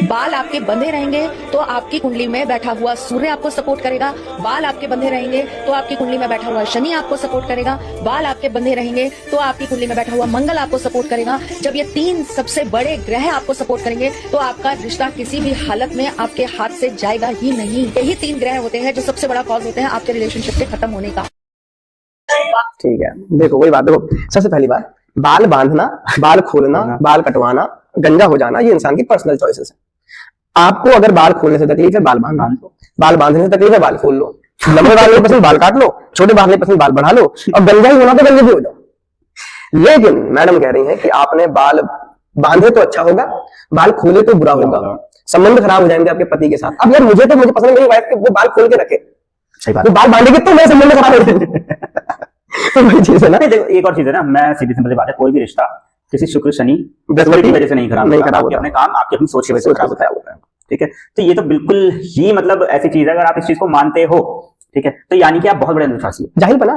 बाल आपके बंधे रहेंगे तो आपकी कुंडली में बैठा हुआ सूर्य आपको सपोर्ट करेगा। बाल आपके बंधे रहेंगे तो आपकी कुंडली में बैठा हुआ शनि आपको सपोर्ट करेगा। बाल आपके बंधे रहेंगे तो आपकी कुंडली में बैठा हुआ मंगल आपको सपोर्ट करेगा। जब ये तीन सबसे बड़े ग्रह आपको सपोर्ट करेंगे तो आपका रिश्ता किसी भी हालत में आपके हाथ से जाएगा ही नहीं। यही तीन ग्रह होते हैं जो सबसे बड़ा कॉज होते हैं आपके रिलेशनशिप के खत्म होने का। ठीक है, देखो वही बात, देखो सबसे पहली बात, बाल बांधना, बाल खोलना, बाल कटवाना, गंजा हो जाना, ये इंसान की पर्सनल चॉइसेस है। आपको अगर बाल खोलने से तकलीफ है, बाल बांध लो। बाल बांधने से तकलीफ है, बाल खोल लो। लंबे बाल नहीं पसंद, बाल काट लो। छोटे बाल नहीं पसंद, बाल बढ़ा लो। और गंजा ही होना तो गंजे भी हो जाओ। लेकिन मैडम कह रही है कि आपने बाल बांधे तो अच्छा होगा, बाल खोले तो बुरा होगा, संबंध खराब हो जाएंगे आपके पति के साथ। अब यार मुझे पसंद है मेरी वाइफ के वो बाल खोल के रखे, सही बात, वो बाल बांधेगी तो मेरे संबंध खराब हो जाएंगे। तो वही चीज है ना। देखो एक और चीज है ना, मैं सीधी सिंपल सी बात है, कोई भी रिश्ता किसी शुक्र शनि बृहस्पति की वजह से नहीं खराब होता, होता। अपने काम आपकी अपनी सोच की वजह से खराब होता है। ठीक है, तो ये तो बिल्कुल ही मतलब ऐसी चीज है, अगर आप इस चीज को मानते हो, ठीक है, तो यानी कि आप बहुत बड़े अंधविश्वासी है। जाहिल बना,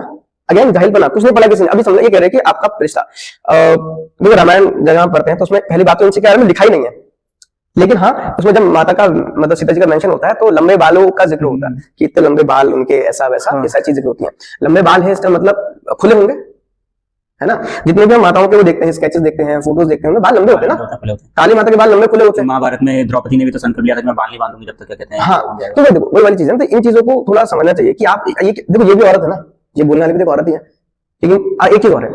अगेन जाहिल बना, कुछ नहीं पढ़ा किसी ने। अभी समझो ये कह रहे हैं कि आपका रिश्ता, देखो रामायण जगह पढ़ते हैं तो उसमें पहली बात तो इनसे के बारे में लिखा ही नहीं है, लेकिन हाँ उसमें जब माता का मतलब सीता जी का मेंशन होता है तो लंबे बालों का जिक्र होता है कि इतने लंबे बाल उनके, ऐसा वैसा, ये सारी चीजें होती हैं। लंबे बाल है इसका मतलब खुले होंगे, है ना। जितने भी हम माताओं के वो देखते हैं, स्केचेस देखते हैं, फोटोज देखते हैं, बाल लंबे होते हैं ना। काली माता के बाल लंबे खुले होते हैं। महाभारत में द्रौपदी ने भी तो संकल्प लिया था कि मैं बाल नहीं बांधूंगी जब तक, क्या कहते हैं। हाँ, तो देखो वही वाली चीज है। तो इन चीजों को थोड़ा समझना चाहिए कि आप ये देखो, ये भी औरत है ना, ये बोलने वाली भी देखो औरत ही है, लेकिन एक चीज और है,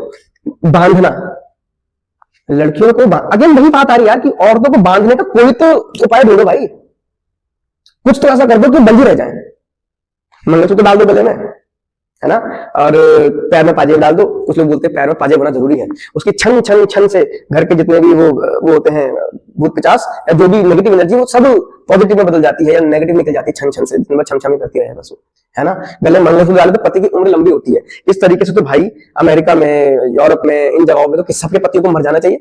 बांधना लड़कियों को। अगेन वही बात आ रही है यार कि औरतों को बांधने का कोई तो उपाय ढूंढो भाई, कुछ तो ऐसा कर दो कि बंधी रह जाए। मंगलसूत्र डाल दो गले में, है ना, और पैर में पाजेब डाल दो। कुछ लोग बोलते हैं पैर में पाजेब होना जरूरी है, उसकी छन छन छन से घर के जितने भी वो होते हैं भूत पिचास या जो भी नेगेटिव एनर्जी वो सब पॉजिटिव में बदल जाती है या नेगेटिव निकल जाती है। छन छन से दिन भर छमछमी करती रहे बस, है ना। गले में मंगलसूत्र डाले तो पति की उम्र लंबी होती है। इस तरीके से तो भाई अमेरिका में, यूरोप में, इन जगहों में तो सबके पतियों को मर जाना चाहिए।